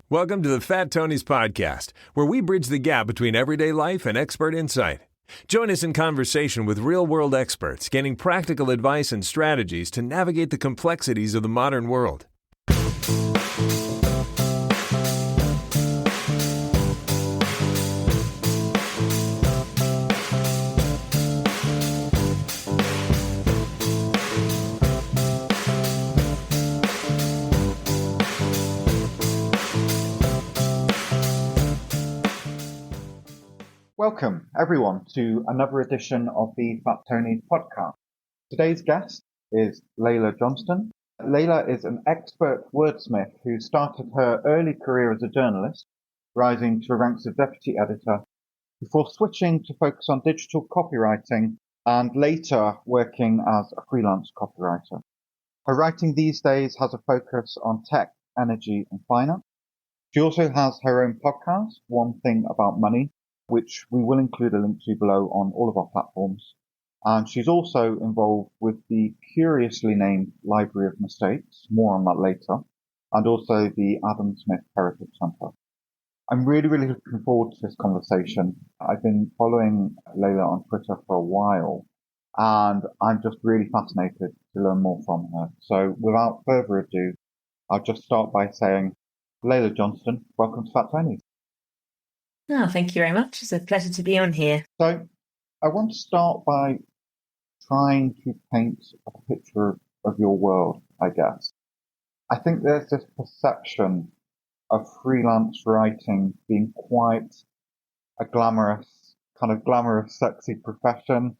Welcome to the Fat Tony's Podcast, where we bridge the gap between everyday life and expert insight. Join us in conversation with real-world experts, gaining practical advice and strategies to navigate the complexities of the modern world. Welcome, everyone, to another edition of the Fat Tony podcast. Today's guest is Leila Johnston. Leila is an expert wordsmith who started her early career as a journalist, rising to the ranks of deputy editor, before switching to focus on digital copywriting and later working as a freelance copywriter. Her writing these days has a focus on tech, energy, and finance. She also has her own podcast, One Thing About Money, which we will include a link to below on all of our platforms. And she's also involved with the curiously named Library of Mistakes, more on that later, and also the Adam Smith Heritage Centre. I'm really looking forward to this conversation. I've been following Leila on Twitter for a while, and I'm just really fascinated to learn more from her. So without further ado, I'll just start by saying, Leila Johnston, welcome to Fat Tony's. Oh, thank you very much. It's a pleasure to be on here. So I want to start by trying to paint a picture of your world, I guess. I think there's this perception of freelance writing being quite a glamorous, sexy profession.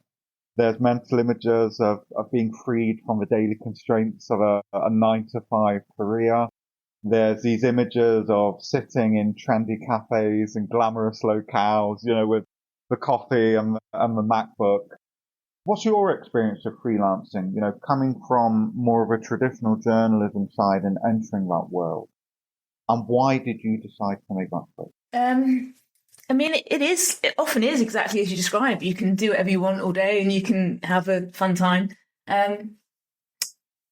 There's mental images of being freed from the daily constraints of a 9-to-5 career. There's these images of sitting in trendy cafes and glamorous locales, with the coffee and the MacBook. What's your experience of freelancing, coming from more of a traditional journalism side and entering that world? And why did you decide to make that switch? It often is exactly as you describe. You can do whatever you want all day and you can have a fun time. I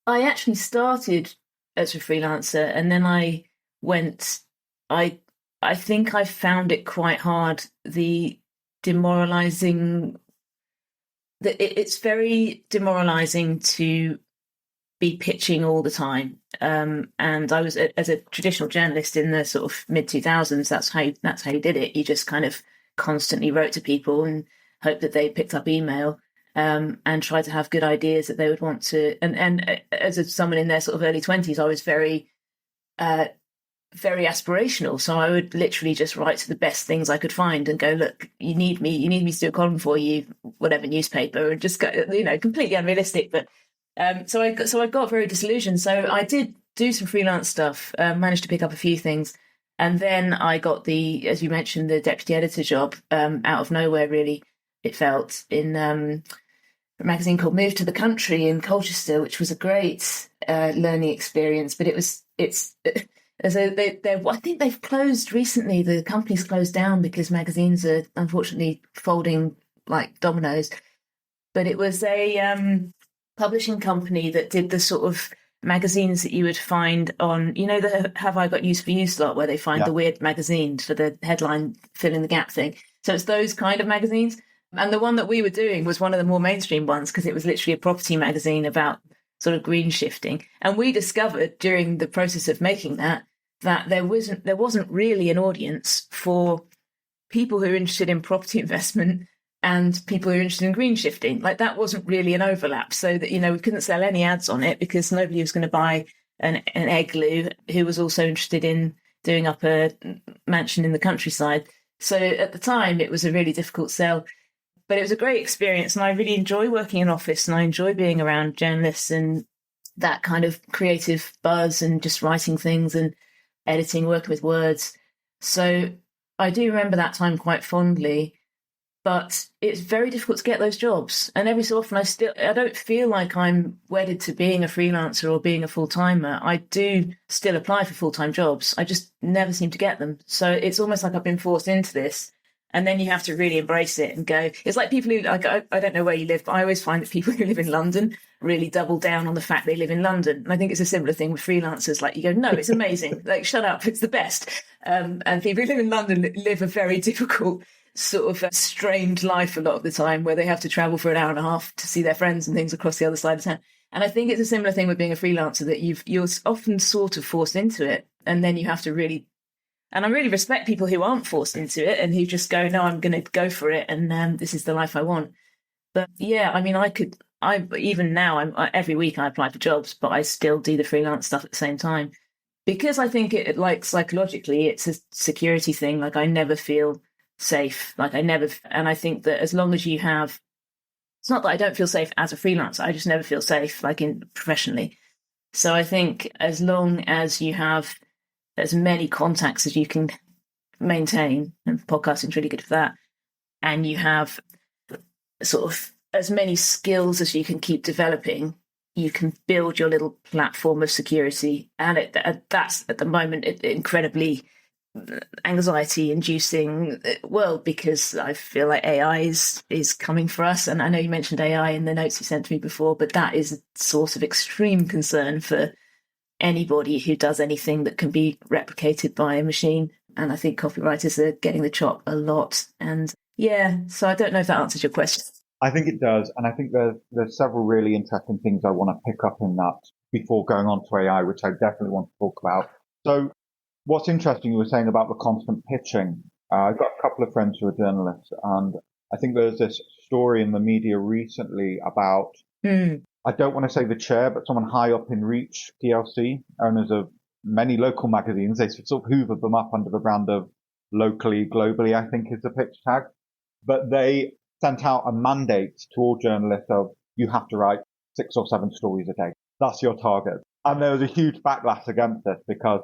actually started as a freelancer, and then I think I found it quite hard, it's very demoralizing to be pitching all the time. And I was, as a traditional journalist in the sort of mid-2000s, that's how you did it. You just kind of constantly wrote to people and hoped that they picked up email. And try to have good ideas that they would want to. And as someone in their sort of early 20s, I was very aspirational. So I would literally just write to the best things I could find and go, look, you need me to do a column for you, whatever newspaper, and just go, completely unrealistic. But so I got very disillusioned. So I did do some freelance stuff, managed to pick up a few things. And then I got as you mentioned, the deputy editor job out of nowhere, really, it felt, in a magazine called Move to the Country in Colchester, which was a great learning experience. But I think they've closed recently. The company's closed down because magazines are unfortunately folding like dominoes. But it was a publishing company that did the sort of magazines that you would find on, the Have I Got News for You slot, where they find the weird magazine for the headline fill in the gap thing. So it's those kind of magazines. And the one that we were doing was one of the more mainstream ones, because it was literally a property magazine about sort of green shifting. And we discovered during the process of making that there wasn't really an audience for people who are interested in property investment and people who are interested in green shifting. Like, that wasn't really an overlap. So that, we couldn't sell any ads on it because nobody was going to buy an eggloo who was also interested in doing up a mansion in the countryside. So at the time, it was a really difficult sell. But it was a great experience, and I really enjoy working in office, and I enjoy being around journalists and that kind of creative buzz and just writing things and editing, working with words. So I do remember that time quite fondly, but it's very difficult to get those jobs. And every so often I don't feel like I'm wedded to being a freelancer or being a full-timer. I do still apply for full-time jobs. I just never seem to get them. So it's almost like I've been forced into this. And then you have to really embrace it and go. It's like people who, like, I don't know where you live, but I always find that people who live in London really double down on the fact they live in London. And I think it's a similar thing with freelancers. Like, you go, no, it's amazing. Like, shut up, it's the best. And people who live in London live a very difficult sort of strained life a lot of the time, where they have to travel for an hour and a half to see their friends and things across the other side of town. And I think it's a similar thing with being a freelancer, that you're often sort of forced into it. And then you have to really, and I really respect people who aren't forced into it and who just go, no, I'm going to go for it. And this is the life I want. But yeah, I mean, even now, every week I apply for jobs, but I still do the freelance stuff at the same time, because I think it, like, psychologically, it's a security thing. Like, I never feel safe. And I think that as long as you have, it's not that I don't feel safe as a freelancer, I just never feel safe, like, in professionally. So I think as long as you have as many contacts as you can maintain, and podcasting's really good for that, and you have sort of as many skills as you can keep developing, you can build your little platform of security. And that's at the moment incredibly anxiety-inducing world, because I feel like AI is coming for us. And I know you mentioned AI in the notes you sent to me before, but that is a source of extreme concern for anybody who does anything that can be replicated by a machine. And I think copywriters are getting the chop a lot. And yeah, so I don't know if that answers your question. I think it does. And I think there's several really interesting things I want to pick up in that before going on to AI, which I definitely want to talk about. So what's interesting, you were saying about the constant pitching. I've got a couple of friends who are journalists, and I think there's this story in the media recently about, I don't want to say the chair, but someone high up in Reach PLC, owners of many local magazines. They sort of hoovered them up under the brand of locally, globally, I think is the pitch tag. But they sent out a mandate to all journalists of, you have to write 6 or 7 stories a day. That's your target. And there was a huge backlash against this because,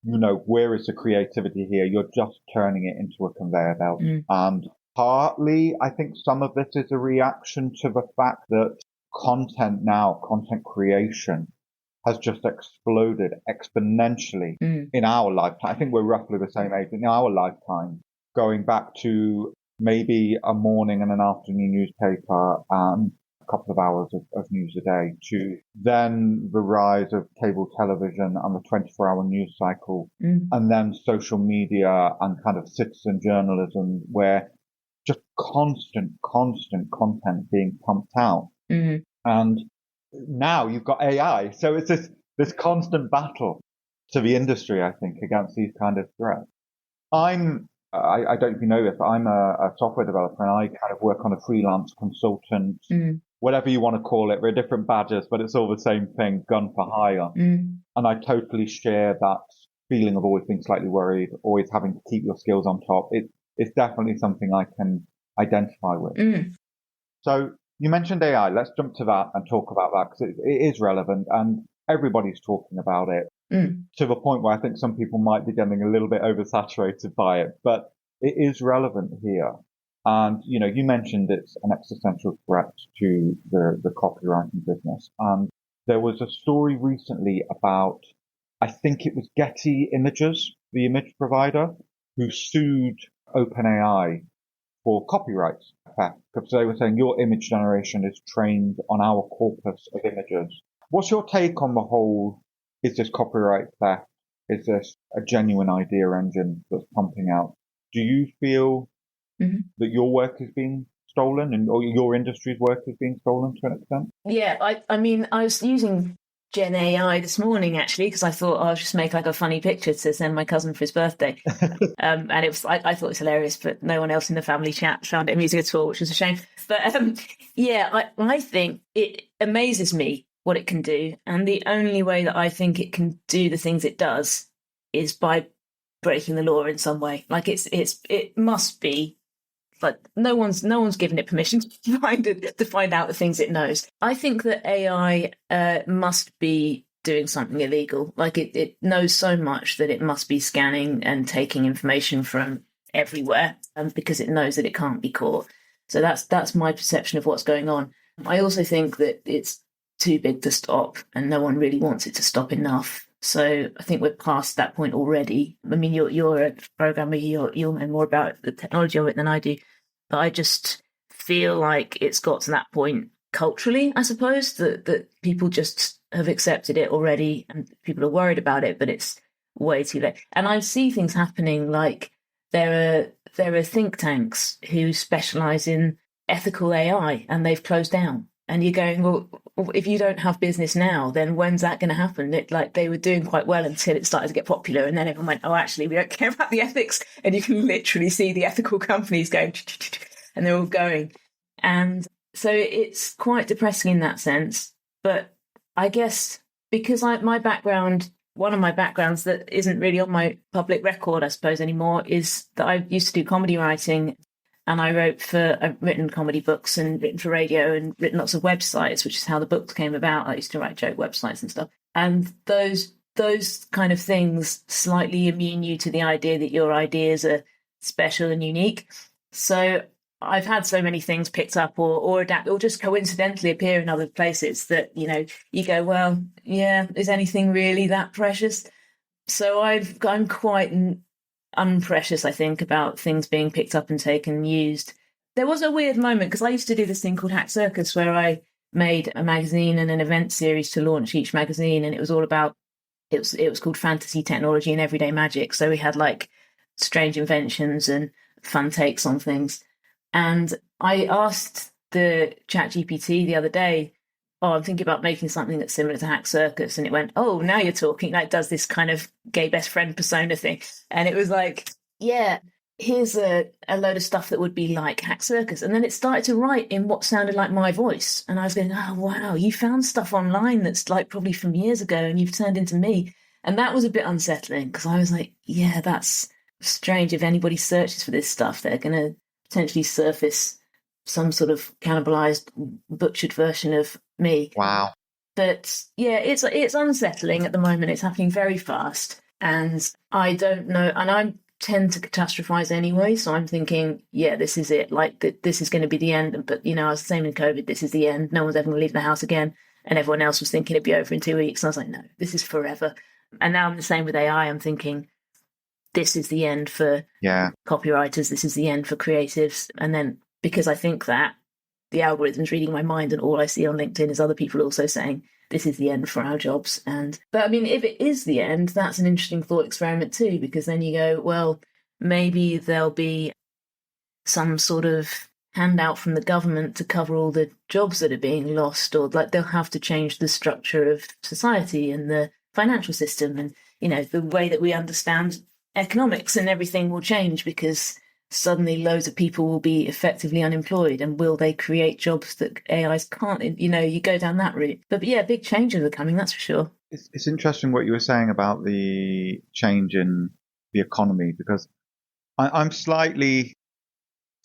where is the creativity here? You're just turning it into a conveyor belt. And partly, I think some of this is a reaction to the fact that content creation has just exploded exponentially in our lifetime. I think we're roughly the same age in our lifetime, going back to maybe a morning and an afternoon newspaper and a couple of hours of news a day, to then the rise of cable television and the 24-hour news cycle, and then social media and kind of citizen journalism, where just constant content being pumped out. And now you've got AI. So it's this constant battle to the industry, I think, against these kind of threats. I don't know if you know this, but I'm a software developer, and I kind of work on a freelance consultant, whatever you want to call it. There are different badges, but it's all the same thing, gun for hire. And I totally share that feeling of always being slightly worried, always having to keep your skills on top. It's definitely something I can identify with. So you mentioned AI. Let's jump to that and talk about that, because it is relevant and everybody's talking about it. To the point where I think some people might be getting a little bit oversaturated by it, but it is relevant here. And, you mentioned it's an existential threat to the copywriting business. And there was a story recently about, I think it was Getty Images, the image provider, who sued OpenAI for copyright theft, because they were saying your image generation is trained on our corpus of images. What's your take on the whole? Is this copyright theft? Is this a genuine idea engine that's pumping out? Do you feel that your work is being stolen, or your industry's work is being stolen to an extent? Yeah, I mean, I was using Gen AI this morning, actually, because I thought I'll just make like a funny picture to send my cousin for his birthday. And it was, I thought it was hilarious, but no one else in the family chat found it amusing at all, which was a shame. But I think it amazes me what it can do. And the only way that I think it can do the things it does is by breaking the law in some way. Like it must be, but no one's given it permission to find out the things it knows. I think that AI must be doing something illegal. Like it knows so much that it must be scanning and taking information from everywhere, because it knows that it can't be caught. So that's my perception of what's going on. I also think that it's too big to stop, and no one really wants it to stop enough. So I think we're past that point already. I mean, you're a programmer, you'll know more about the technology of it than I do, but I just feel like it's got to that point culturally, I suppose, that people just have accepted it already and people are worried about it, but it's way too late. And I see things happening like there are think tanks who specialize in ethical AI and they've closed down. And you're going, well, if you don't have business now, then when's that going to happen? Like they were doing quite well until it started to get popular. And then everyone went, oh, actually, we don't care about the ethics. And you can literally see the ethical companies going, and they're all going. And so it's quite depressing in that sense. But I guess because my background, one of my backgrounds that isn't really on my public record, I suppose, anymore, is that I used to do comedy writing. And I've written comedy books and written for radio and written lots of websites, which is how the books came about. I used to write joke websites and stuff. And those kind of things slightly immune you to the idea that your ideas are special and unique. So I've had so many things picked up or adapt or just coincidentally appear in other places that, you go, well, yeah, is anything really that precious? So I'm quite unprecious, I think, about things being picked up and taken and used. There was a weird moment because I used to do this thing called Hack Circus where I made a magazine and an event series to launch each magazine, and it was all about it was called Fantasy, Technology and Everyday Magic. So we had like strange inventions and fun takes on things. And I asked the ChatGPT the other day, oh, I'm thinking about making something that's similar to Hack Circus. And it went, oh, now you're talking. Like, does this kind of gay best friend persona thing. And it was like, yeah, here's a load of stuff that would be like Hack Circus. And then it started to write in what sounded like my voice. And I was going, oh, wow, you found stuff online that's like probably from years ago and you've turned into me. And that was a bit unsettling because I was like, yeah, that's strange. If anybody searches for this stuff, they're going to potentially surface some sort of cannibalized, butchered version of me. Wow. But yeah, it's unsettling at the moment. It's happening very fast. And I don't know. And I tend to catastrophize anyway. So I'm thinking, yeah, this is it. Like, this is going to be the end. But, I was the same in COVID. This is the end. No one's ever going to leave the house again. And everyone else was thinking it'd be over in 2 weeks. And I was like, no, this is forever. And now I'm the same with AI. I'm thinking, this is the end for copywriters. This is the end for creatives. And then because I think that the algorithm's reading my mind and all I see on LinkedIn is other people also saying this is the end for our jobs. But I mean, if it is the end, that's an interesting thought experiment too, because then you go, well, maybe there'll be some sort of handout from the government to cover all the jobs that are being lost, or like they'll have to change the structure of society and the financial system and, the way that we understand economics, and everything will change because suddenly loads of people will be effectively unemployed, and will they create jobs that AIs can't? You go down that route. But yeah, big changes are coming, that's for sure. It's interesting what you were saying about the change in the economy, because I'm slightly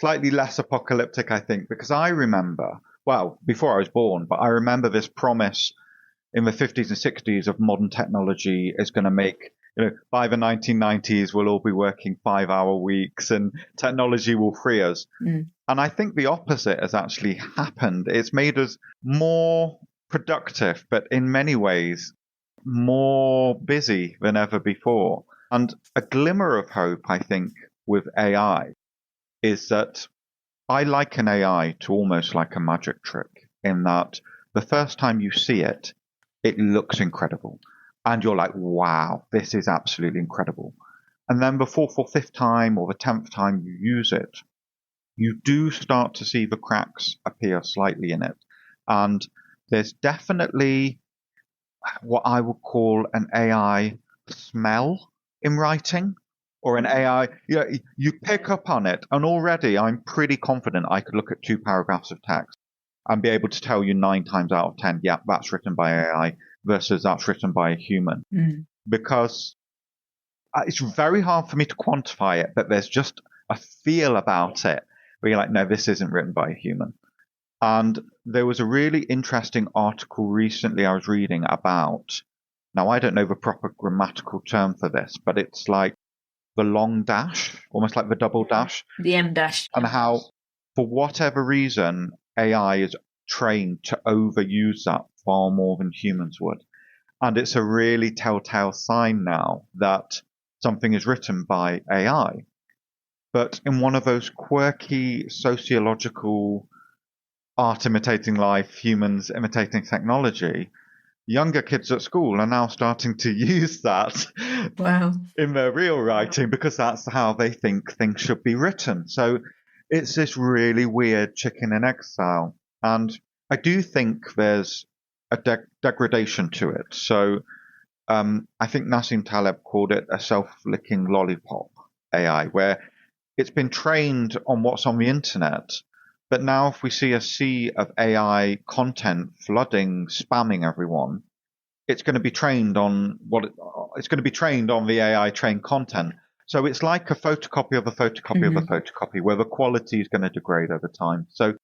less apocalyptic, I think, because I remember, well, before I was born, but I remember this promise in the 50s and 60s of modern technology is going to make, by the 1990s, we'll all be working 5-hour weeks and technology will free us. Mm. And I think the opposite has actually happened. It's made us more productive, but in many ways more busy than ever before. And a glimmer of hope, I think, with AI is that I liken AI to almost like a magic trick, in that the first time you see it, it looks incredible. And you're like, wow, this is absolutely incredible. And then the 4th or 5th time or the 10th time you use it, you do start to see the cracks appear slightly in it. And there's definitely what I would call an AI smell in writing, or an AI, you pick up on it. And already I'm pretty confident I could look at 2 paragraphs of text and be able to tell you 9 times out of 10, yeah, that's written by AI versus that's written by a human. Mm. Because it's very hard for me to quantify it, but there's just a feel about it where you're like, no, this isn't written by a human. And there was a really interesting article recently I was reading about, now I don't know the proper grammatical term for this, but it's like the long dash, almost like the double dash. The M dash. And how, for whatever reason, AI is trained to overuse that far more than humans would. And it's a really telltale sign now that something is written by AI. But in one of those quirky sociological art imitating life, humans imitating technology, younger kids at school are now starting to use that Wow. in their real writing because that's how they think things should be written. So it's this really weird chicken and egg style. And I do think there's a degradation to it. So I think Nassim Taleb called it a self-licking lollipop AI, where it's been trained on what's on the internet. But now if we see a sea of AI content flooding, spamming everyone, it's going to be trained on it's going to be trained on the AI trained content. So it's like a photocopy of a photocopy of a photocopy where the quality is going to degrade over time. So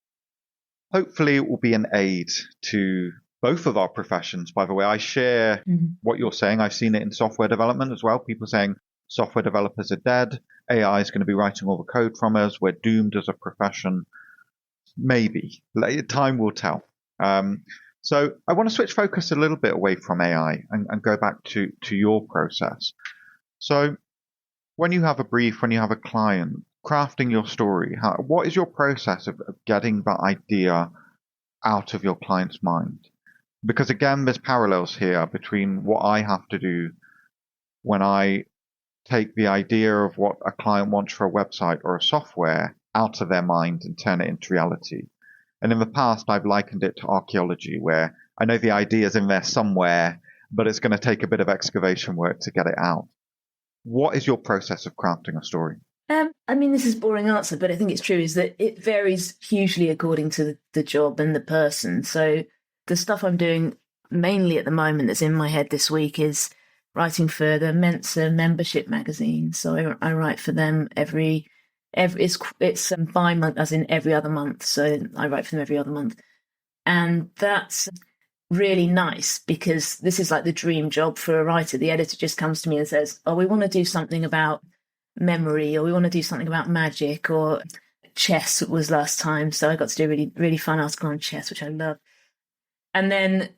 hopefully it will be an aid to both of our professions. By the way, I share what you're saying. I've seen it in software development as well. People saying software developers are dead. AI is going to be writing all the code from us. We're doomed as a profession. Maybe. Time will tell. So I want to switch focus a little bit away from AI and go back to your process. So when you have a brief, when you have a client, crafting your story, what is your process of getting that idea out of your client's mind? Because again, there's parallels here between what I have to do when I take the idea of what a client wants for a website or a software out of their mind and turn it into reality. And in the past, I've likened it to archaeology, where I know the idea is in there somewhere, but it's going to take a bit of excavation work to get it out. What is your process of crafting a story? I mean, this is a boring answer, but I think it's true, is that it varies hugely according to the job and the person. So the stuff I'm doing mainly at the moment that's in my head this week is writing for the Mensa membership magazine. So I write for them it's bi-month, as in every other month. So I write for them every other month. And that's really nice because this is like the dream job for a writer. The editor just comes to me and says, oh, we want to do something about memory, or we want to do something about magic, or chess was last time. So I got to do a really, really fun article on chess, which I love. And then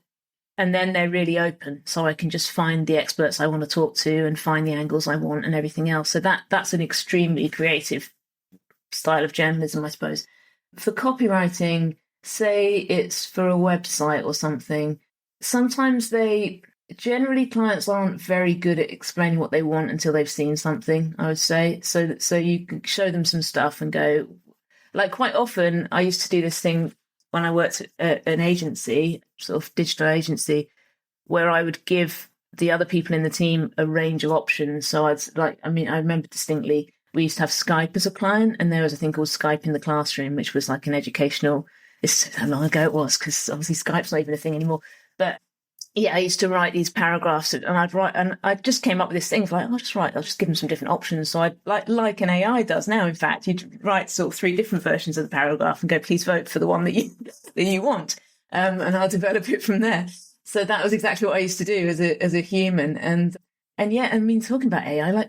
they're really open. So I can just find the experts I want to talk to and find the angles I want and everything else. So that's an extremely creative style of journalism, I suppose. For copywriting, say it's for a website or something, sometimes generally clients aren't very good at explaining what they want until they've seen something, I would say. So you can show them some stuff and go, like quite often I used to do this thing when I worked at an agency, sort of digital agency, where I would give the other people in the team a range of options. So I remember distinctly, we used to have Skype as a client, and there was a thing called Skype in the Classroom, which was like an educational, this is how long ago it was, because obviously Skype's not even a thing anymore. But yeah, I used to write these paragraphs, and I just came up with this thing like, I'll just give them some different options. So I like an AI does now. In fact, you'd write sort of 3 different versions of the paragraph and go, please vote for the one that you want, and I'll develop it from there. So that was exactly what I used to do as a human, and yeah, I mean, talking about AI,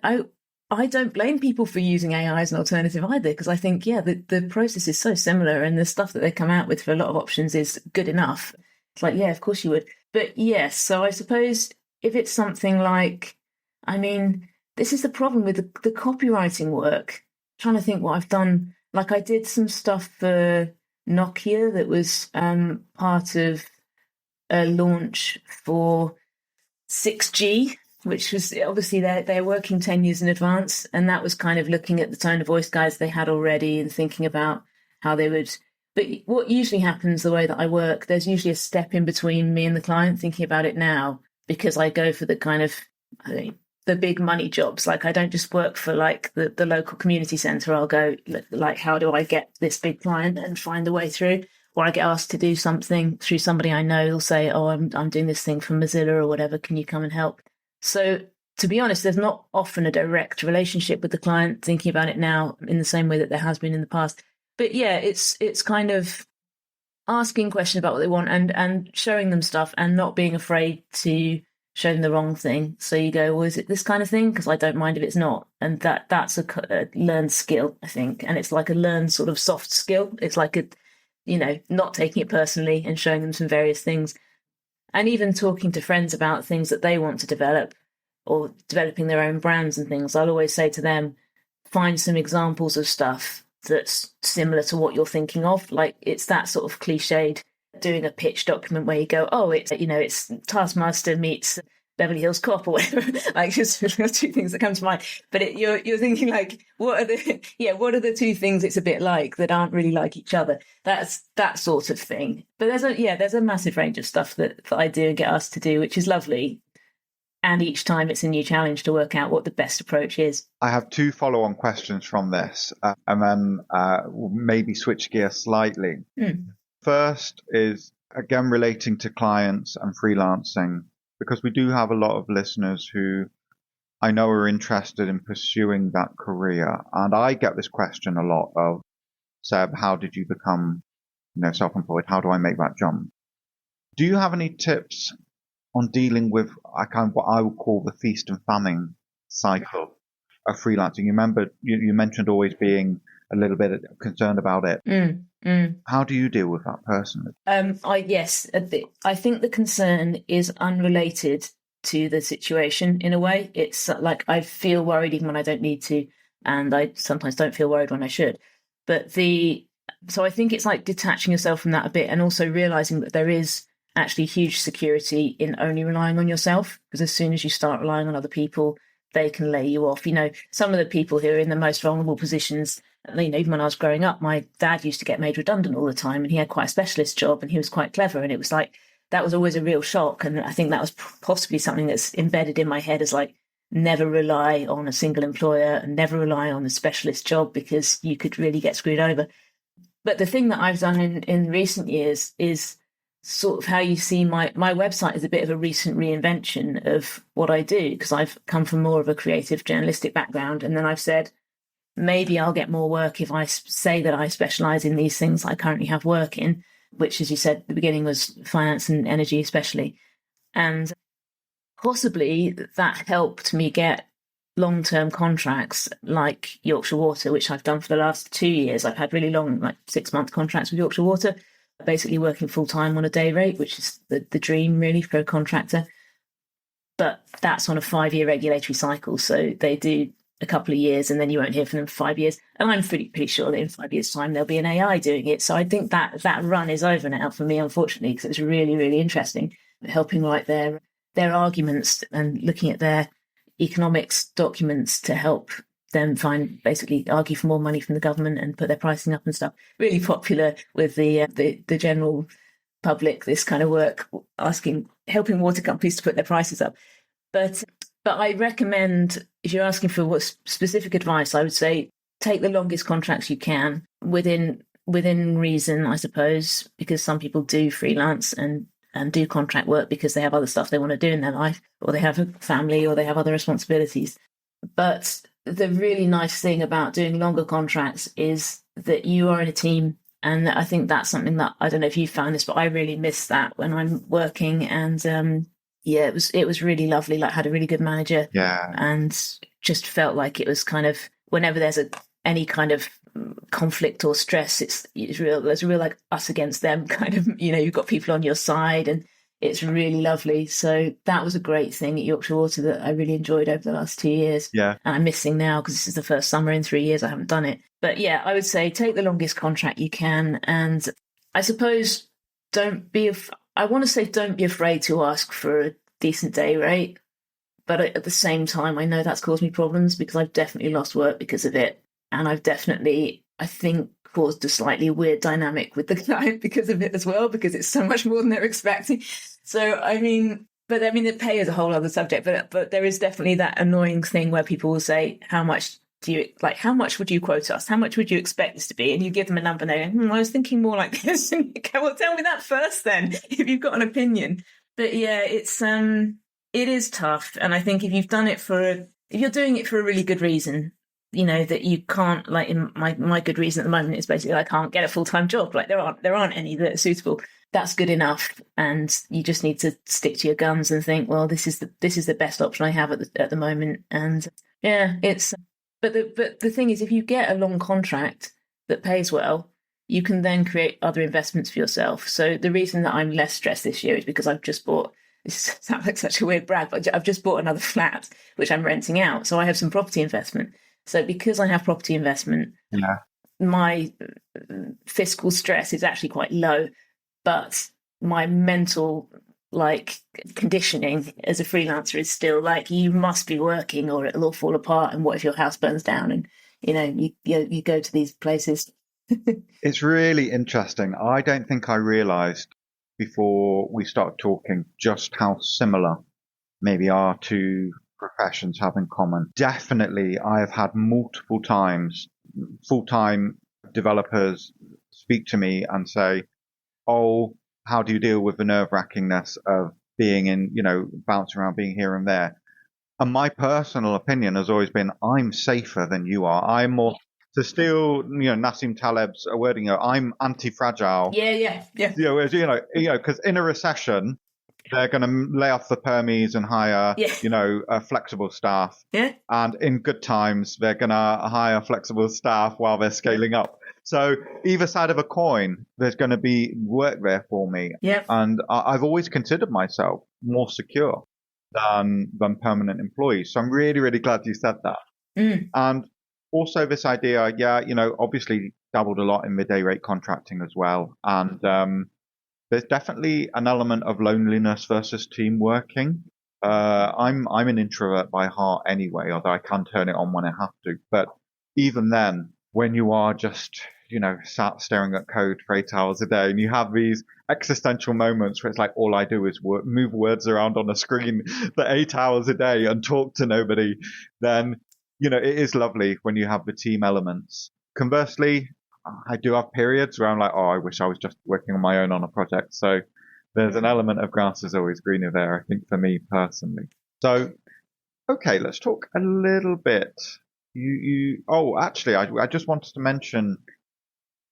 I don't blame people for using AI as an alternative either, because I think, yeah, the process is so similar, and the stuff that they come out with for a lot of options is good enough. It's like, yeah, of course you would. But yes, so I suppose if it's something like, I mean, this is the problem with the copywriting work. I'm trying to think what I've done. Like I did some stuff for Nokia that was part of a launch for 6G, which was obviously they're working 10 years in advance. And that was kind of looking at the tone of voice guides they had already and thinking about how they would. But what usually happens, the way that I work, there's usually a step in between me and the client thinking about it now, because I go for the kind of, the big money jobs. Like I don't just work for like the local community centre. I'll go like, how do I get this big client and find a way through? Or I get asked to do something through somebody I know. They'll say, oh, I'm doing this thing from Mozilla or whatever. Can you come and help? So to be honest, there's not often a direct relationship with the client thinking about it now in the same way that there has been in the past. But yeah, it's kind of asking questions about what they want and showing them stuff and not being afraid to show them the wrong thing. So you go, well, is it this kind of thing? Because I don't mind if it's not. And that's a learned skill, I think. And it's like a learned sort of soft skill. It's like not taking it personally and showing them some various things. And even talking to friends about things that they want to develop or developing their own brands and things, I'll always say to them, find some examples of stuff that's similar to what you're thinking of. Like, it's that sort of cliched doing a pitch document where you go, oh, it's, you know, it's Taskmaster meets Beverly Hills Cop or whatever. Like, just two things that come to mind. But you're thinking, like, what are the two things it's a bit like that aren't really like each other? That's that sort of thing. But there's a massive range of stuff that I do and get asked to do, which is lovely. And each time it's a new challenge to work out what the best approach is. I have two follow-on questions from this, and then we'll maybe switch gears slightly. First is, again, relating to clients and freelancing, because we do have a lot of listeners who I know are interested in pursuing that career. And I get this question a lot of, Seb, how did you become, self-employed? How do I make that jump? Do you have any tips on dealing with what I would call the feast and famine cycle of freelancing? You mentioned always being a little bit concerned about it. How do you deal with that personally? Yes, a bit. I think the concern is unrelated to the situation in a way. It's like I feel worried even when I don't need to, and I sometimes don't feel worried when I should. So I think it's like detaching yourself from that a bit, and also realizing that there is actually huge security in only relying on yourself, because as soon as you start relying on other people, they can lay you off. Some of the people who are in the most vulnerable positions, even when I was growing up, my dad used to get made redundant all the time, and he had quite a specialist job and he was quite clever. And it was like, that was always a real shock. And I think that was possibly something that's embedded in my head as like, never rely on a single employer and never rely on a specialist job, because you could really get screwed over. But the thing that I've done in recent years is sort of how you see my website is a bit of a recent reinvention of what I do, because I've come from more of a creative journalistic background. And then I've said, maybe I'll get more work if I say that I specialize in these things I currently have work in, which, as you said at the beginning, was finance and energy especially. And possibly that helped me get long-term contracts like Yorkshire Water, which I've done for the last 2 years. I've had really long, like 6-month contracts with Yorkshire Water, basically working full-time on a day rate, which is the dream really for a contractor. But that's on a 5-year regulatory cycle. So they do a couple of years and then you won't hear from them for 5 years. And I'm pretty sure that in 5 years' time, there'll be an AI doing it. So I think that run is over now for me, unfortunately, because it was really, really interesting helping write their arguments and looking at their economics documents to help them basically argue for more money from the government and put their pricing up and stuff. Really popular with the general public, this kind of work, helping water companies to put their prices up. But I recommend, if you're asking for what specific advice, I would say take the longest contracts you can within reason, I suppose, because some people do freelance and do contract work because they have other stuff they want to do in their life, or they have a family, or they have other responsibilities. But the really nice thing about doing longer contracts is that you are in a team. And I think that's something that, I don't know if you found this, but I really miss that when I'm working. And it was really lovely. Like, had a really good manager. Yeah. And just felt like it was kind of, whenever there's any kind of conflict or stress, it's real. There's a real like us against them kind of, you've got people on your side, and it's really lovely. So that was a great thing at Yorkshire Water that I really enjoyed over the last 2 years. Yeah. And I'm missing now because this is the first summer in 3 years I haven't done it. But yeah, I would say take the longest contract you can. And I suppose don't be afraid to ask for a decent day rate. But at the same time, I know that's caused me problems because I've definitely lost work because of it. And I've definitely, I think, caused a slightly weird dynamic with the client because of it as well, because it's so much more than they're expecting. So, the pay is a whole other subject, but there is definitely that annoying thing where people will say, how much would you quote us? How much would you expect this to be? And you give them a number and they go, I was thinking more like this. And you go, well, tell me that first then, if you've got an opinion. But yeah, it is tough. And I think if you're doing it for a really good reason, that you can't, like in my good reason at the moment is basically I can't get a full-time job. Like there aren't any that are suitable. That's good enough. And you just need to stick to your guns and think, well, this is the best option I have at the moment. And yeah, but the thing is, if you get a long contract that pays well, you can then create other investments for yourself. So the reason that I'm less stressed this year is because I've just bought, this sounds like such a weird brag, but I've just bought another flat, which I'm renting out. So I have some property investment. So because I have property investment, my fiscal stress is actually quite low, but my mental conditioning as a freelancer is still you must be working or it'll all fall apart. And what if your house burns down? And you go to these places. It's really interesting. I don't think I realized before we started talking just how similar maybe our two professions have in common. Definitely, I have had multiple times full-time developers speak to me and say, oh, how do you deal with the nerve-wrackingness of being in, bouncing around, being here and there? And my personal opinion has always been, I'm safer than you are. I'm more, to steal, Nassim Taleb's wording, I'm anti-fragile. Yeah. Because in a recession, they're going to lay off the permies and hire, flexible staff. Yeah. And in good times, they're going to hire flexible staff while they're scaling up. So either side of a coin, there's going to be work there for me. Yeah. And I've always considered myself more secure than permanent employees. So I'm really, really glad you said that. And also this idea, obviously dabbled a lot in the day rate contracting as well. And there's definitely an element of loneliness versus team working. I'm an introvert by heart anyway, although I can turn it on when I have to. But even then, when you are just, sat staring at code for 8 hours a day and you have these existential moments where it's like, all I do is move words around on a screen for 8 hours a day and talk to nobody, then, it is lovely when you have the team elements. Conversely, I do have periods where I'm like, oh, I wish I was just working on my own on a project. So there's an element of grass is always greener there, I think, for me personally. So, okay, let's talk a little bit. Actually, I just wanted to mention,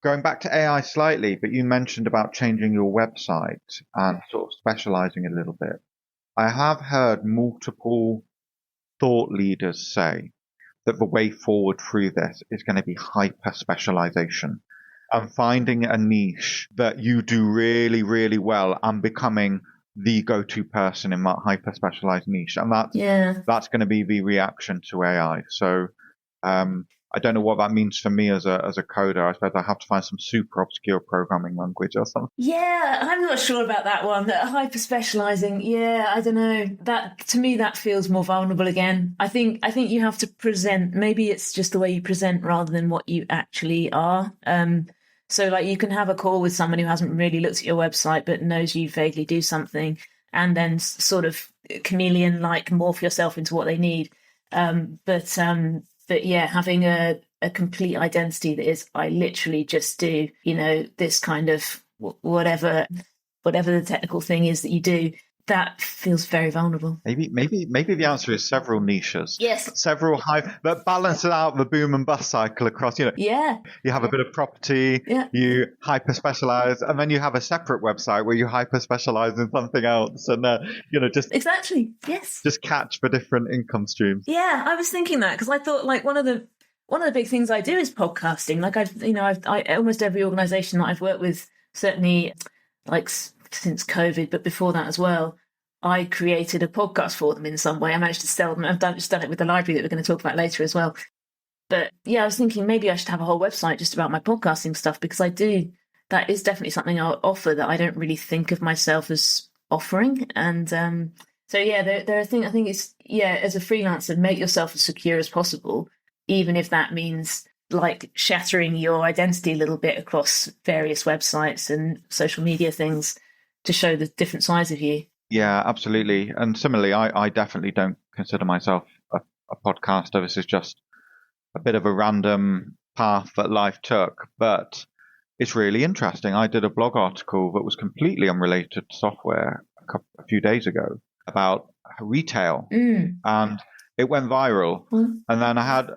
going back to AI slightly, but you mentioned about changing your website and sort of specializing a little bit. I have heard multiple thought leaders say that the way forward through this is going to be hyper specialization and finding a niche that you do really, really well and becoming the go-to person in that hyper specialized niche. And that's going to be the reaction to AI. So, I don't know what that means for me as a coder. I suppose I have to find some super obscure programming language or something. Yeah, I'm not sure about that one. That hyper specializing. Yeah, I don't know. That, to me, that feels more vulnerable again. I think you have to present. Maybe it's just the way you present rather than what you actually are. So you can have a call with someone who hasn't really looked at your website but knows you vaguely do something, and then sort of chameleon-like morph yourself into what they need. But yeah, having a complete identity that is, I literally just do, this kind of whatever the technical thing is that you do, that feels very vulnerable. Maybe the answer is several niches. Yes. Several that balance it out the boom and bust cycle across, Yeah. You have a bit of property, you hyper specialize, and then you have a separate website where you hyper specialize in something else, and just exactly. Yes. Just catch the different income streams. Yeah, I was thinking that because I thought one of the big things I do is podcasting. I almost every organization that I've worked with, certainly since COVID, but before that as well, I created a podcast for them in some way. I managed to sell them. I've just done it with the library that we're going to talk about later as well. But yeah, I was thinking maybe I should have a whole website just about my podcasting stuff, because that is definitely something I'll offer that I don't really think of myself as offering. And so yeah, there are things, I think it's, as a freelancer, make yourself as secure as possible, even if that means shattering your identity a little bit across various websites and social media things to show the different sides of you. Yeah, absolutely. And similarly, I definitely don't consider myself a podcaster. This is just a bit of a random path that life took, but it's really interesting. I did a blog article that was completely unrelated to software a few days ago about retail, and it went viral. And then I had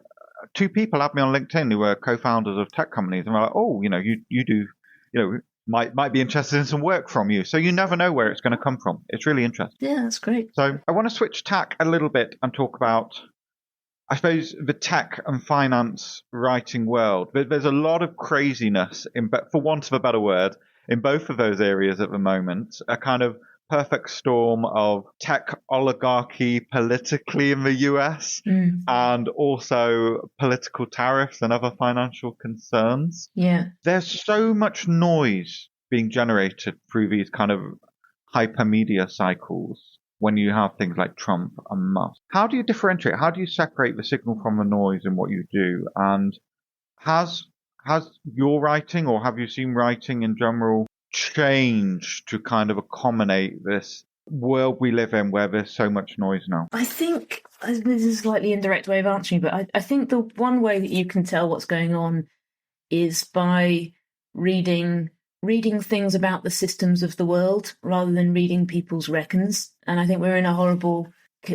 two people add me on LinkedIn who were co-founders of tech companies, and were like, oh, you do, might be interested in some work from you. So you never know where it's going to come from. It's really interesting. Yeah, that's great. So I want to switch tack a little bit and talk about I suppose, the tech and finance writing world. There's a lot of craziness, for want of a better word, in both of those areas at the moment. A kind of perfect storm of tech oligarchy politically in the US and also political tariffs and other financial concerns. Yeah. There's so much noise being generated through these kind of hypermedia cycles when you have things like Trump and Musk. How do you differentiate? How do you separate the signal from the noise in what you do? And has your writing, or have you seen writing in general, change to kind of accommodate this world we live in where there's so much noise now? I think this is a slightly indirect way of answering, but I think the one way that you can tell what's going on is by reading things about the systems of the world rather than reading people's reckons. And I think we're in a horrible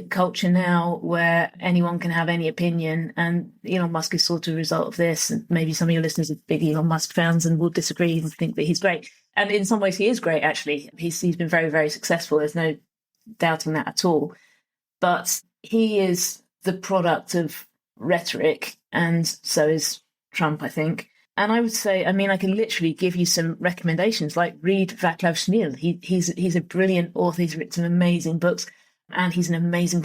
culture now where anyone can have any opinion, and Elon Musk is sort of a result of this. And maybe some of your listeners are big Elon Musk fans and will disagree and think that he's great. And in some ways he is great, actually. He's been very, very successful. There's no doubting that at all. But he is the product of rhetoric, and so is Trump, I think. And I would say, I mean, I can literally give you some recommendations, like read Vaclav Smil. He's a brilliant author. He's written some amazing books, and he's an amazing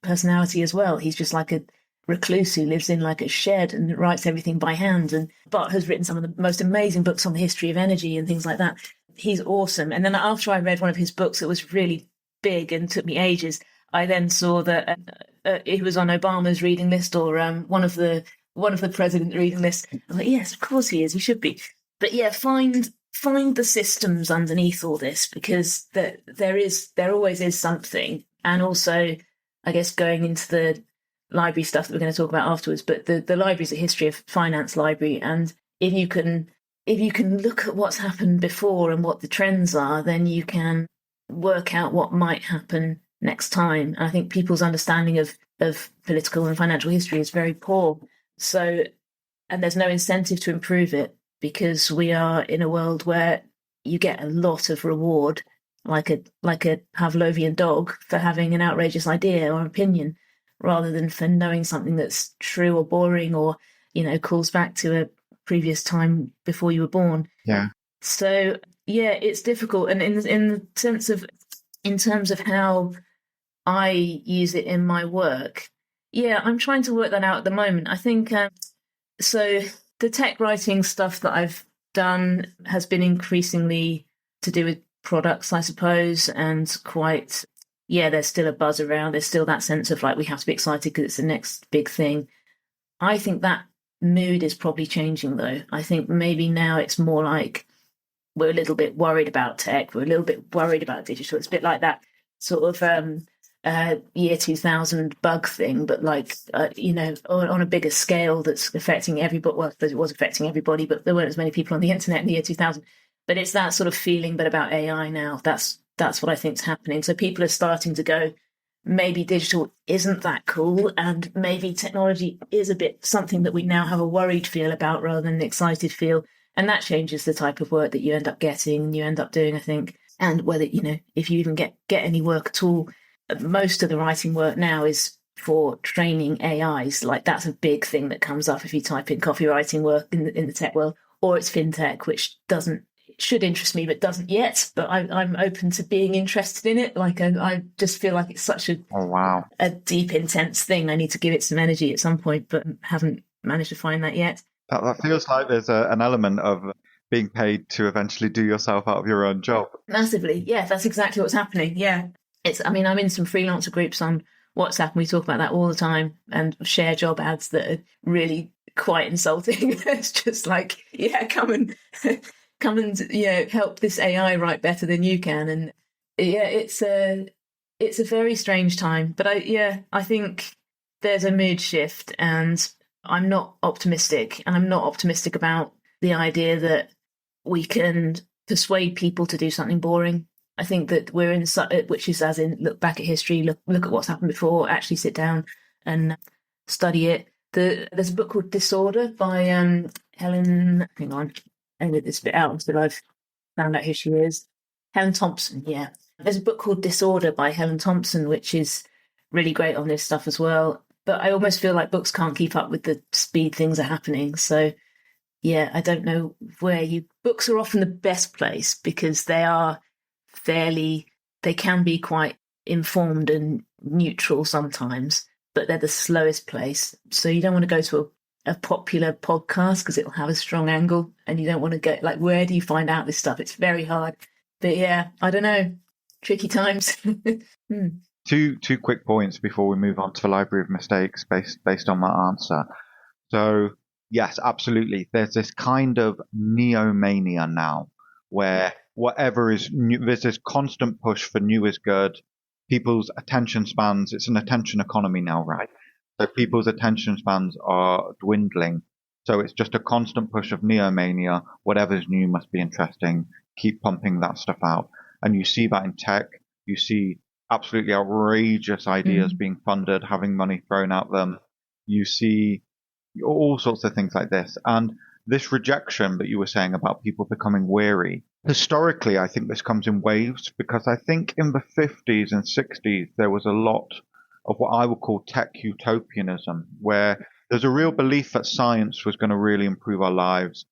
personality as well. He's just like a recluse who lives in like a shed and writes everything by hand, but has written some of the most amazing books on the history of energy and things like that. He's awesome. And then after I read one of his books that was really big and took me ages, I then saw that it was on Obama's reading list, or one of the president's reading list. I'm like, yes, of course he is. He should be. But yeah, find the systems underneath all this, because there always is something. And also, I guess, going into the library stuff that we're going to talk about afterwards, but the library is a history of finance library, and if you can look at what's happened before and what the trends are, then you can work out what might happen next time. And I think people's understanding of political and financial history is very poor. So, and there's no incentive to improve it, because we are in a world where you get a lot of reward, like a Pavlovian dog, for having an outrageous idea or opinion, rather than for knowing something that's true or boring, or, calls back to a previous time before you were born. Yeah. So yeah, it's difficult. And in terms of how I use it in my work, yeah, I'm trying to work that out at the moment. I think, so the tech writing stuff that I've done has been increasingly to do with products, I suppose, and there's still a buzz around. There's still that sense of like, we have to be excited because it's the next big thing. I think that mood is probably changing, though. I think maybe now it's more like we're a little bit worried about tech. We're a little bit worried about digital. It's a bit like that sort of year 2000 bug thing, but like, on a bigger scale that's affecting everybody. Well, it was affecting everybody, but there weren't as many people on the internet in the year 2000. But it's that sort of feeling, but about AI now. That's what I think is happening. So people are starting to go, maybe digital isn't that cool, and maybe technology is a bit something that we now have a worried feel about rather than an excited feel. And that changes the type of work that you end up getting and you end up doing, I think. And whether, if you even get any work at all. Most of the writing work now is for training AIs. Like, that's a big thing that comes up if you type in copywriting work in the tech world, or it's fintech, which should interest me, but doesn't yet. But I'm open to being interested in it. Like, I just feel like it's such a deep, intense thing. I need to give it some energy at some point, but haven't managed to find that yet. That feels like there's an element of being paid to eventually do yourself out of your own job. Massively. Yeah, that's exactly what's happening. Yeah. I'm in some freelancer groups on WhatsApp, and we talk about that all the time, and share job ads that are really quite insulting. It's just like, yeah, come and help this AI write better than you can. And yeah, it's a very strange time. But I think there's a mood shift, and I'm not optimistic. And I'm not optimistic about the idea that we can persuade people to do something boring. I think that we're in, which is as in look back at history, look at what's happened before, actually sit down and study it. There's a book called Disorder by Helen. Hang on, I edit this bit out until I've found out who she is. Helen Thompson. Yeah, there's a book called Disorder by Helen Thompson, which is really great on this stuff as well. but I almost feel like books can't keep up with the speed things are happening. So yeah, I don't know books are often the best place because they can be quite informed and neutral sometimes, but they're the slowest place. So you don't want to go to a popular podcast because it'll have a strong angle, and you don't want to go like, where do you find out this stuff? It's very hard. But yeah, I don't know. Tricky times. Two quick points before we move on to the library of mistakes based on that answer. So yes, absolutely. There's this kind of neo-mania now where whatever is new, there's this constant push for new is good. People's attention spans, it's an attention economy now, right? So people's attention spans are dwindling. So it's just a constant push of neo-mania. Whatever's new must be interesting. Keep pumping that stuff out. And you see that in tech. You see absolutely outrageous ideas being funded, having money thrown at them. You see all sorts of things like this. And this rejection that you were saying about people becoming weary, historically, I think this comes in waves, because I think in the 50s and 60s, there was a lot of what I would call tech utopianism, where there's a real belief that science was going to really improve our lives.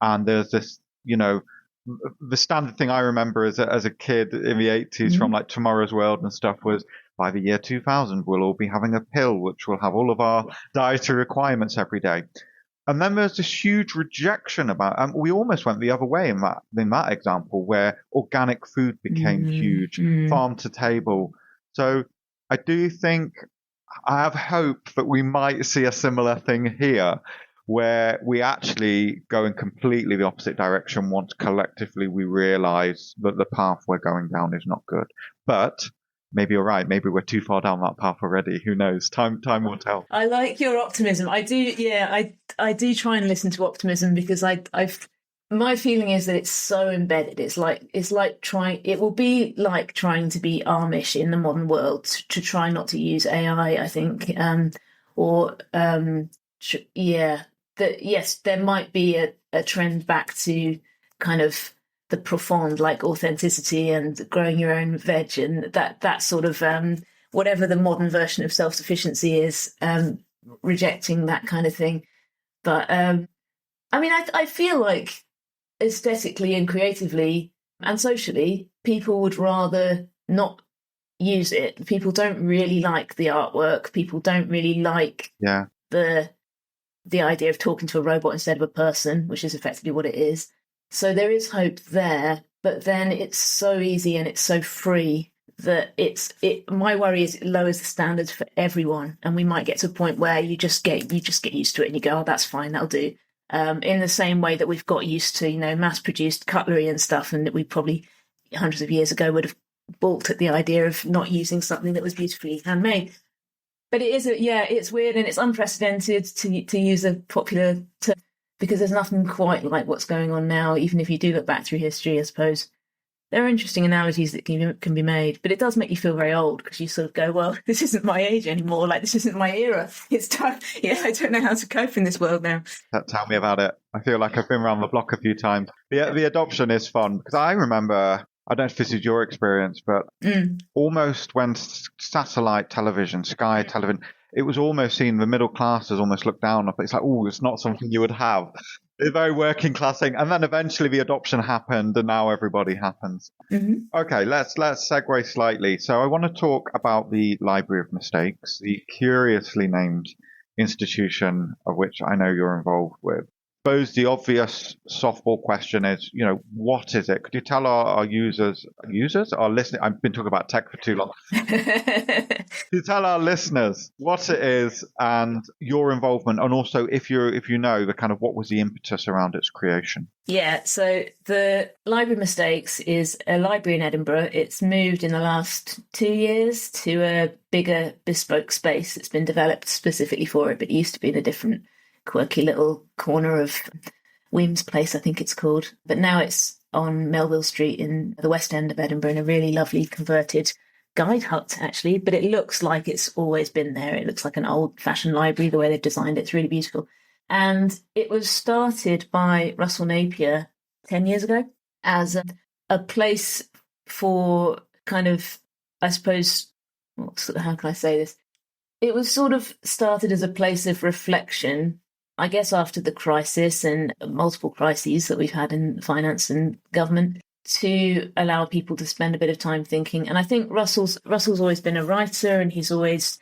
And there's this, the standard thing I remember as a kid in the 80s from like Tomorrow's World and stuff was, by the year 2000, we'll all be having a pill which will have all of our dietary requirements every day. And then there's this huge rejection about, we almost went the other way in that example, where organic food became huge, farm to table. So I do think, I have hope that we might see a similar thing here, where we actually go in completely the opposite direction once collectively we realize that the path we're going down is not good. But maybe you're right. Maybe we're too far down that path already. Who knows? Time will tell. I like your optimism. I do. Yeah, I do try and listen to optimism because my feeling is that it's so embedded. It will be like trying to be Amish in the modern world to try not to use AI, I think. Yes, there might be a trend back to kind of the profound, like authenticity and growing your own veg and that sort of whatever the modern version of self-sufficiency is, rejecting that kind of thing. But I feel like aesthetically and creatively and socially, people would rather not use it. People don't really like the artwork. People don't really like the idea of talking to a robot instead of a person, which is effectively what it is. So there is hope there, but then it's so easy and it's so free that my worry is it lowers the standards for everyone, and we might get to a point where you just get used to it and you go, oh, that's fine, that'll do. In the same way that we've got used to, mass-produced cutlery and stuff, and that we probably hundreds of years ago would have balked at the idea of not using something that was beautifully handmade. But it is, it's weird and it's unprecedented to use a popular term, because there's nothing quite like what's going on now, even if you do look back through history, I suppose. There are interesting analogies that can be made, but it does make you feel very old because you sort of go, well, this isn't my age anymore. Like, this isn't my era. It's time. Yeah, I don't know how to cope in this world now. Tell me about it. I feel like I've been around the block a few times. The adoption is fun because I remember, I don't know if this is your experience, but almost when satellite television, Sky television, it was almost seen, the middle classes almost looked down on it. It's like, oh, it's not something you would have. It's a very working class thing. And then eventually the adoption happened and now everybody happens. Okay, let's segue slightly. So I want to talk about the Library of Mistakes, the curiously named institution of which I know you're involved with. I suppose the obvious softball question is, what is it? Could you tell our users, our listeners, I've been talking about tech for too long. Could you tell our listeners what it is and your involvement, and also if you know the kind of what was the impetus around its creation? Yeah, so the Library of Mistakes is a library in Edinburgh. It's moved in the last 2 years to a bigger bespoke space that's been developed specifically for it, but it used to be in a different quirky little corner of Weems Place, I think it's called. But now it's on Melville Street in the West End of Edinburgh in a really lovely converted guide hut, actually. But it looks like it's always been there. It looks like an old-fashioned library, the way they've designed it. It's really beautiful. And it was started by Russell Napier 10 years ago as a place for kind of, I suppose, how can I say this? It was sort of started as a place of reflection, I guess, after the crisis and multiple crises that we've had in finance and government, to allow people to spend a bit of time thinking. And I think Russell's always been a writer, and he's always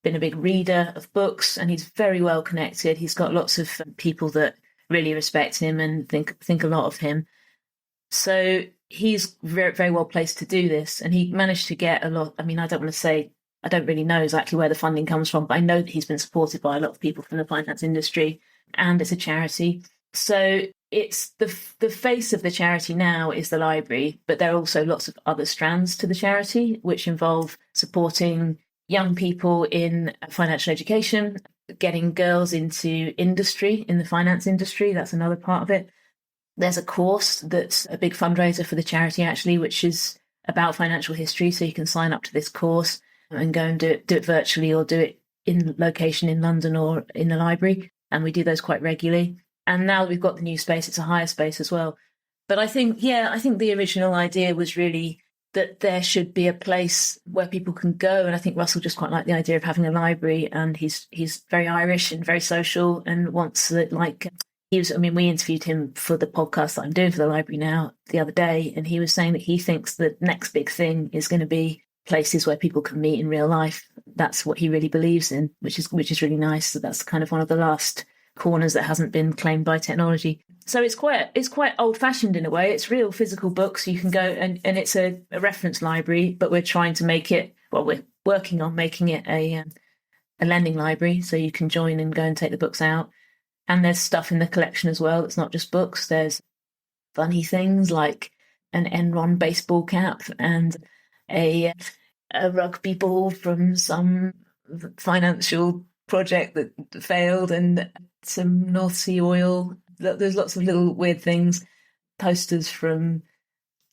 been a big reader of books, and he's very well connected. He's got lots of people that really respect him and think a lot of him. So he's very, very well placed to do this. And he managed to get a lot. I mean, I don't really know exactly where the funding comes from, but I know that he's been supported by a lot of people from the finance industry, and it's a charity. So it's the face of the charity now is the library, but there are also lots of other strands to the charity, which involve supporting young people in financial education, getting girls into industry, in the finance industry. That's another part of it. There's a course that's a big fundraiser for the charity, actually, which is about financial history. So you can sign up to this course and go and do it virtually, or do it in location in London or in the library. And we do those quite regularly. And now that we've got the new space, it's a higher space as well. But I think the original idea was really that there should be a place where people can go. And I think Russell just quite liked the idea of having a library. And he's very Irish and very social, and wants that, like, we interviewed him for the podcast that I'm doing for the library now the other day. And he was saying that he thinks the next big thing is going to be places where people can meet in real life. That's what he really believes in, which is really nice. So that's kind of one of the last corners that hasn't been claimed by technology. So it's quite old fashioned in a way. It's real physical books. You can go and it's a reference library, but we're trying to make it, we're working on making it a lending library. So you can join and go and take the books out. And there's stuff in the collection as well. It's not just books. There's funny things like an Enron baseball cap and a rugby ball from some financial project that failed, and some North Sea oil. There's lots of little weird things. Posters from,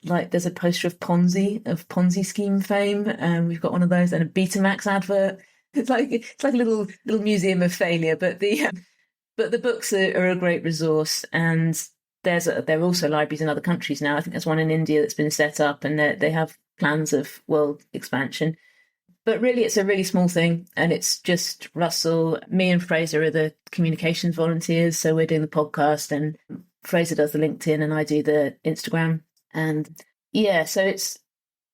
like, there's a poster of Ponzi scheme fame, and we've got one of those, and a Betamax advert. It's like a little museum of failure. But the books are a great resource, and there are also libraries in other countries now. I think there's one in India that's been set up, and they have plans of world expansion. But really, it's a really small thing, and it's just Russell, me and Fraser are the communications volunteers. So we're doing the podcast, and Fraser does the LinkedIn, and I do the Instagram. And yeah, so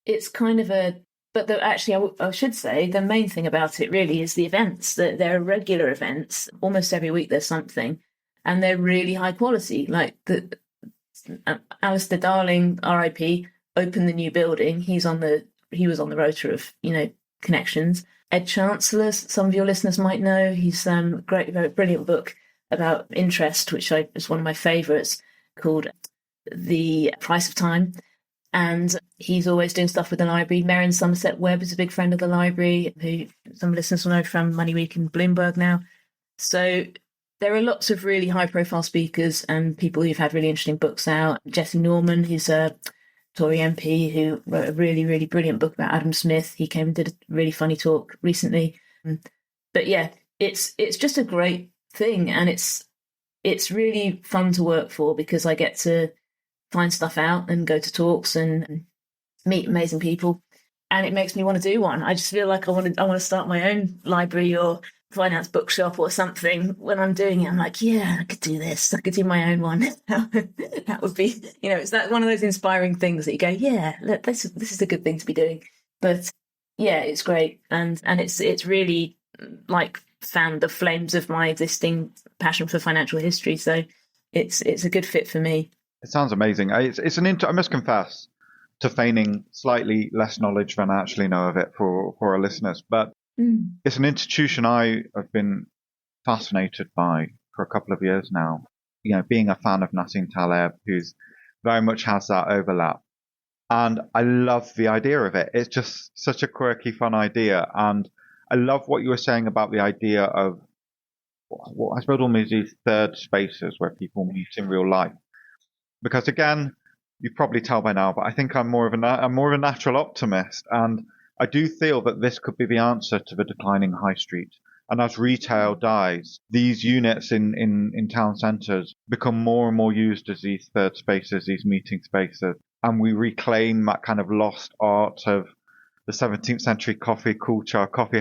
it's kind of actually, I should say the main thing about it really is the events. That there are regular events. Almost every week there's something, and they're really high quality. Like Alistair Darling, RIP, opened the new building. He was on the rota of, connections. Ed Chancellor, some of your listeners might know. He's great, very brilliant book about interest, which is one of my favourites, called The Price of Time. And he's always doing stuff with the library. Merrin Somerset Webb is a big friend of the library, who some listeners will know from Money Week and Bloomberg now. So there are lots of really high-profile speakers and people who've had really interesting books out. Jesse Norman, who's a Tory MP who wrote a really, really brilliant book about Adam Smith. He came and did a really funny talk recently. But yeah, it's just a great thing, and it's really fun to work for, because I get to find stuff out and go to talks and meet amazing people, and it makes me want to do one. I just feel like I want to start my own library or finance bookshop or something. When I'm doing it, I'm like, yeah, I could do this. I could do my own one. That would be, it's that one of those inspiring things that you go, yeah, look, this is a good thing to be doing. But yeah, it's great, and it's really like fanned the flames of my existing passion for financial history. So it's a good fit for me. It sounds amazing. I must confess to feigning slightly less knowledge than I actually know of it for our listeners, but it's an institution I have been fascinated by for a couple of years now. Being a fan of Nassim Taleb, who's very much has that overlap. And I love the idea of it. It's just such a quirky, fun idea. And I love what you were saying about the idea of what I suppose almost these third spaces where people meet in real life. Because again, you probably tell by now, but I think I'm more of a natural optimist, and I do feel that this could be the answer to the declining high street. And as retail dies, these units in town centres become more and more used as these third spaces, these meeting spaces. And we reclaim that kind of lost art of the 17th century coffee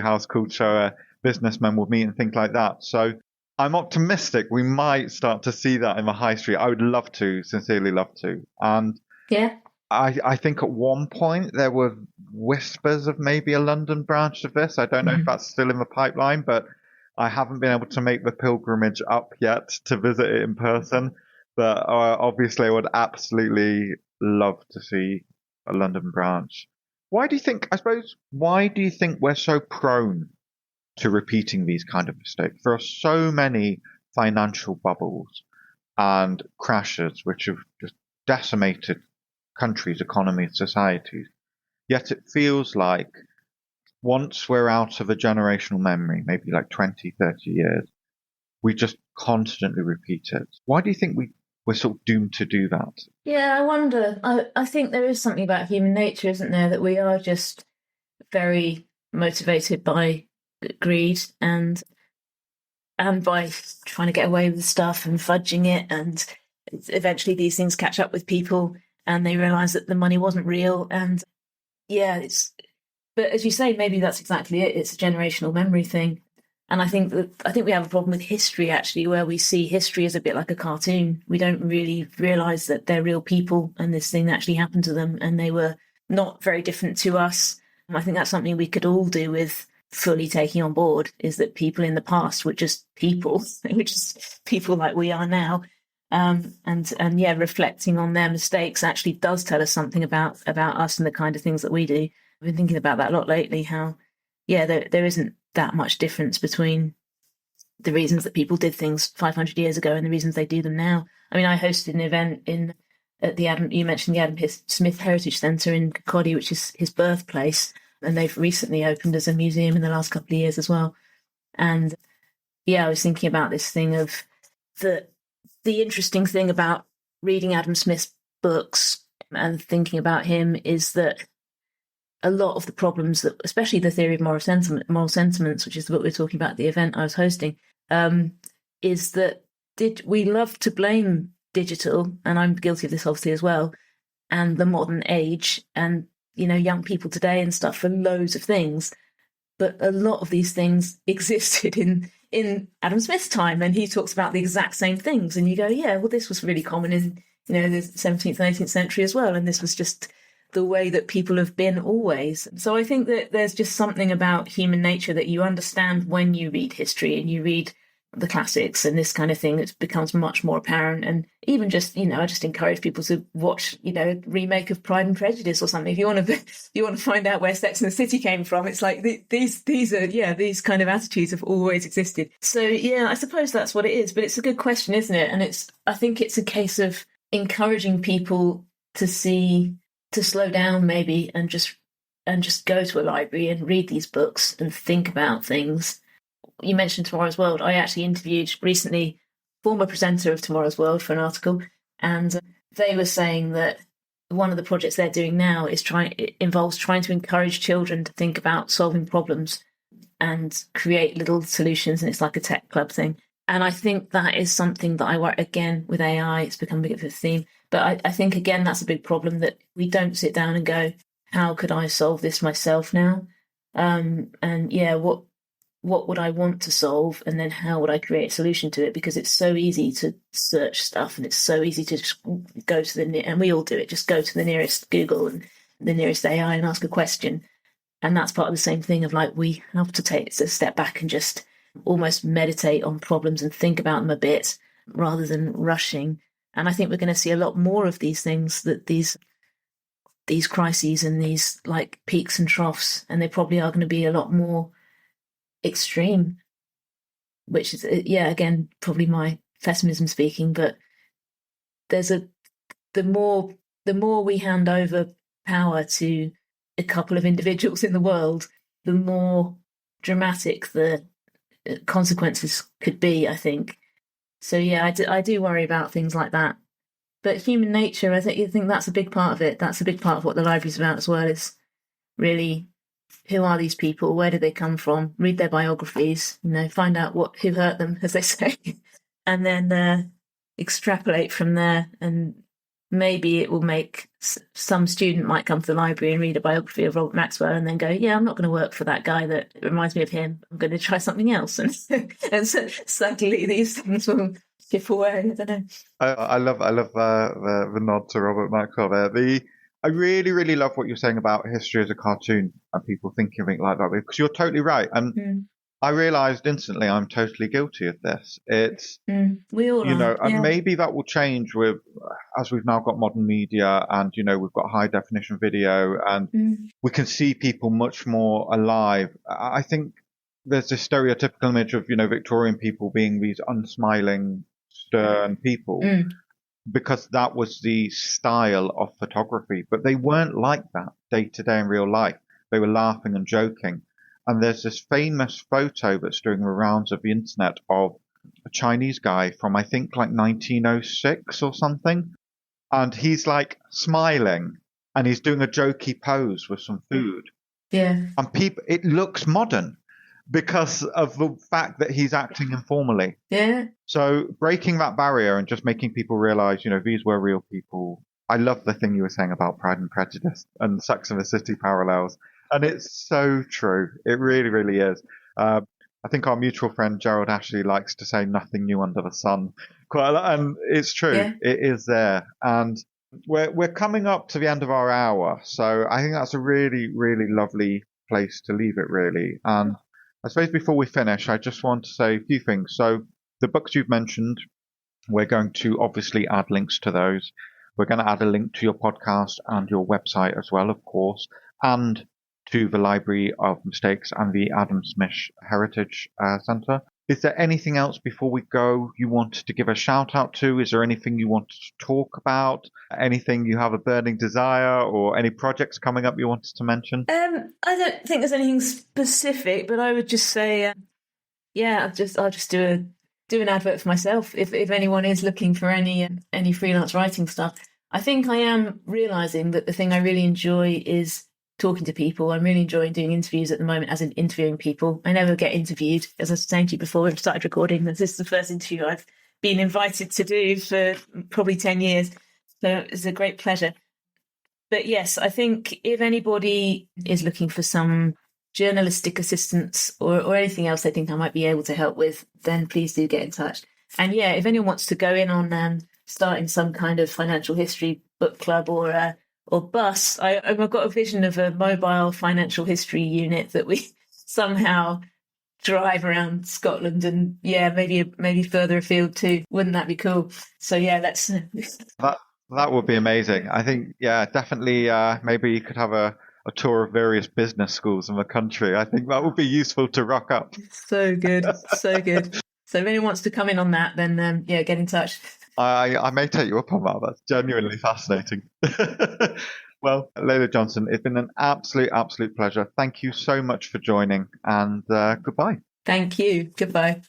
house culture, businessmen would meet and things like that. So I'm optimistic we might start to see that in the high street. I would love to, sincerely love to. And Yeah. I think at one point there were whispers of maybe a London branch of this. I don't know if that's still in the pipeline, but I haven't been able to make the pilgrimage up yet to visit it in person. But obviously I would absolutely love to see a London branch. Why do you think we're so prone to repeating these kind of mistakes? There are so many financial bubbles and crashes which have just decimated countries, economies, societies. Yet it feels like once we're out of a generational memory, maybe like 20, 30 years, we just constantly repeat it. Why do you think we're sort of doomed to do that? Yeah, I wonder. I think there is something about human nature, isn't there, that we are just very motivated by greed and by trying to get away with stuff and fudging it, and eventually these things catch up with people and they realise that the money wasn't real. And yeah, but as you say, maybe that's exactly it. It's a generational memory thing. And I think we have a problem with history, actually, where we see history as a bit like a cartoon. We don't really realise that they're real people and this thing actually happened to them and they were not very different to us. I think that's something we could all do with fully taking on board, is that people in the past were just people, which is people like we are now. And yeah, reflecting on their mistakes actually does tell us something about us and the kind of things that we do. I've been thinking about that a lot lately, how, yeah, there isn't that much difference between the reasons that people did things 500 years ago and the reasons they do them now. I mean, I hosted an event at you mentioned the Adam Smith Heritage Centre in Kirkcaldy, which is his birthplace, and they've recently opened as a museum in the last couple of years as well. And yeah, I was thinking about this thing of the interesting thing about reading Adam Smith's books and thinking about him is that a lot of the problems that, especially the theory of moral sentiments, which is the book we were talking about at the event I was hosting, is that we love to blame digital, and I'm guilty of this obviously as well, and the modern age and, young people today and stuff for loads of things. But a lot of these things existed in Adam Smith's time, and he talks about the exact same things. And you go, yeah, well, this was really common in, the 17th and 18th century as well. And this was just the way that people have been always. So I think that there's just something about human nature that you understand when you read history and you read the classics and this kind of thing. It becomes much more apparent. And even just, I just encourage people to watch, a remake of Pride and Prejudice or something. If you want to find out where Sex and the City came from, it's like these kind of attitudes have always existed. So yeah, I suppose that's what it is. But it's a good question, isn't it? And I think it's a case of encouraging people to slow down maybe and just go to a library and read these books and think about things. You mentioned Tomorrow's World. I actually interviewed recently former presenter of Tomorrow's World for an article, and they were saying that one of the projects they're doing now involves trying to encourage children to think about solving problems and create little solutions, and it's like a tech club thing. And I think that is something that I work, again, with AI, it's become a bit of a theme. But I think, again, that's a big problem, that we don't sit down and go, how could I solve this myself now? And yeah, what would I want to solve? And then how would I create a solution to it? Because it's so easy to search stuff, and it's so easy to just go to and we all do it, just go to the nearest Google and the nearest AI and ask a question. And that's part of the same thing of like, we have to take a step back and just almost meditate on problems and think about them a bit rather than rushing. And I think we're going to see a lot more of these things, that these crises and these like peaks and troughs, and they probably are going to be a lot more extreme, which is, yeah, again, probably my pessimism speaking, but the more we hand over power to a couple of individuals in the world, the more dramatic the consequences could be, I think. So yeah, I do worry about things like that. But human nature, I think that's a big part of it. That's a big part of what the library's about as well, is really, who are these people? Where did they come from? Read their biographies, find out who hurt them, as they say, and then extrapolate from there and maybe it will make some student might come to the library and read a biography of Robert Maxwell and then go, yeah, I'm not going to work for that guy that reminds me of him. I'm going to try something else. And, and so suddenly these things will chip away. I don't know. I love the nod to Robert Maxwell there. I really, really love what you're saying about history as a cartoon and people thinking of it like that, because you're totally right. And I realised instantly I'm totally guilty of this. It's, we all are. And maybe that will change as we've now got modern media and, we've got high definition video and we can see people much more alive. I think there's this stereotypical image of, Victorian people being these unsmiling, stern people because that was the style of photography. But they weren't like that day to day in real life. They were laughing and joking. And there's this famous photo that's doing the rounds of the internet of a Chinese guy from, I think, like 1906 or something. And he's like smiling and he's doing a jokey pose with some food. Yeah. And it looks modern because of the fact that he's acting informally. Yeah. So breaking that barrier and just making people realize, these were real people. I love the thing you were saying about Pride and Prejudice and Sex and the City parallels. And it's so true. It really, really is. I think our mutual friend Gerald Ashley likes to say nothing new under the sun quite a lot. And it's true. Yeah. It is there. And we're coming up to the end of our hour. So I think that's a really, really lovely place to leave it, really. And I suppose before we finish, I just want to say a few things. So the books you've mentioned, we're going to obviously add links to those. We're going to add a link to your podcast and your website as well, of course, and to the Library of Mistakes and the Adam Smith Heritage Centre. Is there anything else before we go you want to give a shout out to? Is there anything you want to talk about? Anything you have a burning desire or any projects coming up you wanted to mention? I don't think there's anything specific, but I would just say, I'll just do an advert for myself. If anyone is looking for any freelance writing stuff, I think I am realising that the thing I really enjoy is talking to people. I'm really enjoying doing interviews at the moment, as in interviewing people. I never get interviewed, as I was saying to you before we started recording. This is the first interview I've been invited to do for probably 10 years. So it's a great pleasure. But yes, I think if anybody is looking for some journalistic assistance or anything else they think I might be able to help with, then please do get in touch. And yeah, if anyone wants to go in on starting some kind of financial history book club or bus, I've got a vision of a mobile financial history unit that we somehow drive around Scotland and maybe further afield too. Wouldn't that be cool? So yeah, let's. That would be amazing. I think definitely. Maybe you could have a tour of various business schools in the country. I think that would be useful to rock up. So good, so good. So if anyone wants to come in on that, then get in touch. I may take you up on that. That's genuinely fascinating. Well, Leila Johnston, it's been an absolute pleasure. Thank you so much for joining, and goodbye. Thank you. Goodbye.